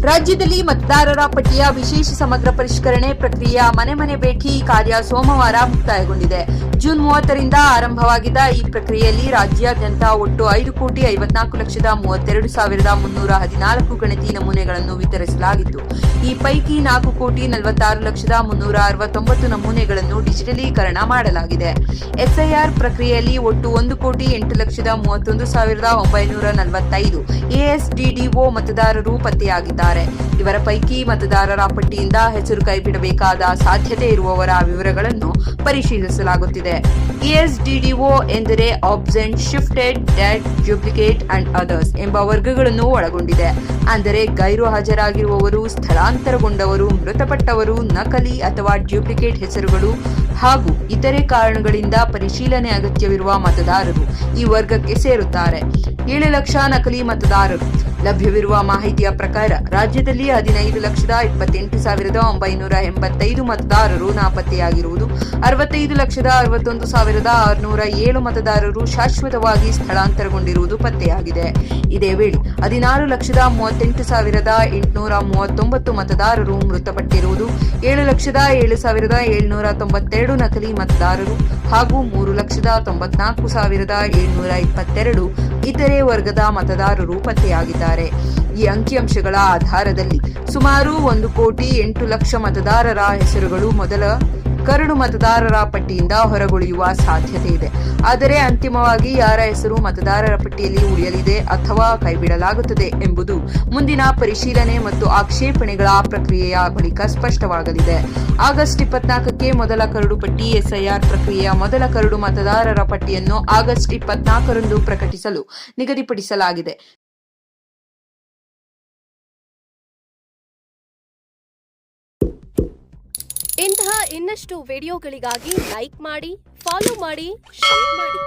ರಾಜ್ಯದಲ್ಲಿ ಮತದಾರರ ಪಟ್ಟಿಯ ವಿಶೇಷ ಸಮಗ್ರ ಪರಿಷ್ಕರಣೆ ಪ್ರಕ್ರಿಯೆಯ ಮನೆ ಭೇಟಿ ಕಾರ್ಯ ಸೋಮವಾರ ಮುಕ್ತಾಯಗೊಂಡಿದೆ. ಜೂನ್ 30ರಿಂದ ಆರಂಭವಾಗಿದ್ದ ಈ ಪ್ರಕ್ರಿಯೆಯಲ್ಲಿ ರಾಜ್ಯಾದ್ಯಂತ ಒಟ್ಟು 5,54,32,314 ಗಣತಿ ನಮೂನೆಗಳನ್ನು ವಿತರಿಸಲಾಗಿತ್ತು. ಈ ಪೈಕಿ 4,46,369 ನಮೂನೆಗಳನ್ನು ಡಿಜಿಟಲೀಕರಣ ಮಾಡಲಾಗಿದೆ. ಎಸ್ಐಆರ್ ಪ್ರಕ್ರಿಯೆಯಲ್ಲಿ ಒಟ್ಟು 1,08,31,945 ಎಎಸ್ಡಿಡಿಒ ಮತದಾರರು ಪತ್ತೆಯಾಗಿದ್ದಾರೆ. ಇವರ ಪೈಕಿ ಮತದಾರರ ಪಟ್ಟಿಯಿಂದ ಹೆಸರು ಕೈಬಿಡಬೇಕಾದ ಸಾಧ್ಯತೆ ಇರುವವರ ವಿವರಗಳನ್ನು ಪರಿಶೀಲಿಸಲಾಗುತ್ತಿದೆ. ಎಎಸ್ಡಿಡಿಒ ಎಂದರೆ absent, shifted, dead, duplicate and others ಎಂಬ ವರ್ಗಗಳನ್ನು ಒಳಗೊಂಡಿದೆ. ಅಂದರೆ ಗೈರು ಹಾಜರಾಗಿರುವವರು, ಸ್ಥಳಾಂತರಗೊಂಡವರು, ಮೃತಪಟ್ಟವರು, ನಕಲಿ ಅಥವಾ ಡ್ಯೂಪ್ಲಿಕೇಟ್ ಹೆಸರುಗಳು ಹಾಗೂ ಇತರೆ ಕಾರಣಗಳಿಂದ ಪರಿಶೀಲನೆ ಅಗತ್ಯವಿರುವ ಮತದಾರರು ಈ ವರ್ಗಕ್ಕೆ ಸೇರುತ್ತಾರೆ. 7 ಲಕ್ಷ ನಕಲಿ ಮತದಾರರು. ಲಭ್ಯವಿರುವ ಮಾಹಿತಿಯ ಪ್ರಕಾರ ರಾಜ್ಯದಲ್ಲಿ 15,28,985 ಮತದಾರರು ನಾಪತ್ತೆಯಾಗಿರುವುದು, 65,61,607 ಮತದಾರರು ಶಾಶ್ವತವಾಗಿ ಸ್ಥಳಾಂತರಗೊಂಡಿರುವುದು ಪತ್ತೆಯಾಗಿದೆ. ಇದೇ ವೇಳೆ 16,38,839 ಮತದಾರರು ಮೃತಪಟ್ಟಿರುವುದು, 7,07,792 ನಕಲಿ ಮತದಾರರು ಹಾಗೂ 3,94,722 ಇತರೆ ವರ್ಗದ ಮತದಾರರು ಪತ್ತೆಯಾಗಿದ್ದಾರೆ. ಈ ಅಂಕಿಅಂಶಗಳ ಆಧಾರದಲ್ಲಿ ಸುಮಾರು 1,08,00,000 ಮತದಾರರ ಹೆಸರುಗಳು ಮೊದಲ ಕರಡು ಮತದಾರರ ಪಟ್ಟಿಯಿಂದ ಹೊರಗುಳಿಯುವ ಸಾಧ್ಯತೆ ಇದೆ. ಆದರೆ ಅಂತಿಮವಾಗಿ ಯಾರ ಹೆಸರು ಮತದಾರರ ಪಟ್ಟಿಯಲ್ಲಿ ಉಳಿಯಲಿದೆ ಅಥವಾ ಕೈಬಿಡಲಾಗುತ್ತದೆ ಎಂಬುದು ಮುಂದಿನ ಪರಿಶೀಲನೆ ಮತ್ತು ಆಕ್ಷೇಪಣೆಗಳ ಪ್ರಕ್ರಿಯೆಯ ಬಳಿಕ ಸ್ಪಷ್ಟವಾಗಲಿದೆ. ಆಗಸ್ಟ್ 24ಕ್ಕೆ ಮೊದಲ ಕರಡು ಪಟ್ಟಿ. ಎಸ್ಐಆರ್ ಪ್ರಕ್ರಿಯೆಯ ಮೊದಲ ಕರಡು ಮತದಾರರ ಪಟ್ಟಿಯನ್ನು ಆಗಸ್ಟ್ 24ರಂದು ಪ್ರಕಟಿಸಲು ನಿಗದಿಪಡಿಸಲಾಗಿದೆ. ಇಂತಹ ಇನ್ನಷ್ಟು ವಿಡಿಯೋಗಳಿಗಾಗಿ ಲೈಕ್ ಮಾಡಿ, ಫಾಲೋ ಮಾಡಿ, ಶೇರ್ ಮಾಡಿ.